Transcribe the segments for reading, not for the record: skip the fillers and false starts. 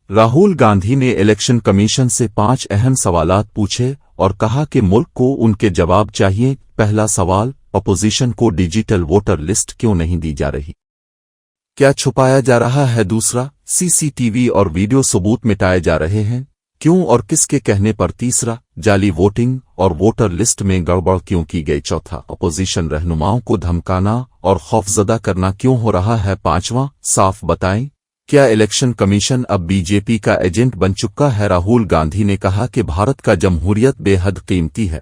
राहुल गांधी ने election commission से 5 अहम सवालात पूछे और कहा कि मुल्क को उनके जवाब चाहिए। पहला सवाल, अपोजिशन को डिजिटल वोटर लिस्ट क्यों नहीं दी जा रही? क्या छुपाया जा रहा है? दूसरा, सीसीटीवी और वीडियो सबूत मिटाए जा रहे हैं, क्यों और किसके कहने पर? तीसरा, जाली वोटिंग और वोटर लिस्ट में गड़बड़ क्यों की गई? चौथा, अपोजिशन रहनुमाओं को धमकाना और खौफजदा करना क्यों हो रहा है? पांचवां, साफ बताएं, क्या इलेक्शन कमीशन अब बीजेपी का एजेंट बन चुका है? राहुल गांधी ने कहा कि भारत का जमहूरियत बेहद कीमती है,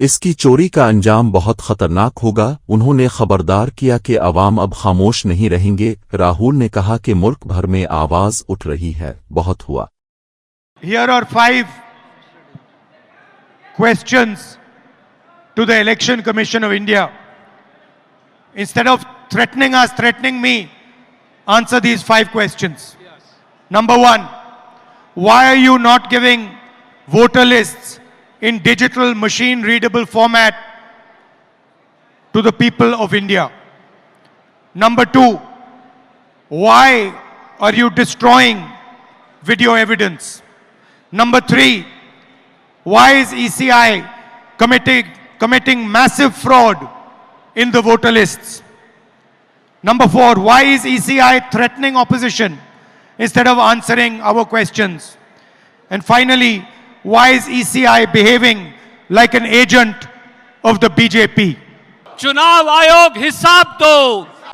इसकी चोरी का अंजाम बहुत खतरनाक होगा। उन्होंने खबरदार किया कि अवाम अब खामोश नहीं रहेंगे। राहुल ने कहा कि मुल्क भर में आवाज उठ रही है, बहुत हुआ। Here are 5 questions to the Election Commission of India. Instead of threatening us, threatening me, answer these 5 questions. Number 1, why are you not giving voter lists in digital machine readable format to the people of India? Number 2, why are you destroying video evidence? Number 3, why is ECI committing massive fraud in the voter lists? Number 4, why is ECI threatening opposition instead of answering our questions? And finally, why is ECI behaving like an agent of the BJP? चुनाव आयोग हिसाब दो।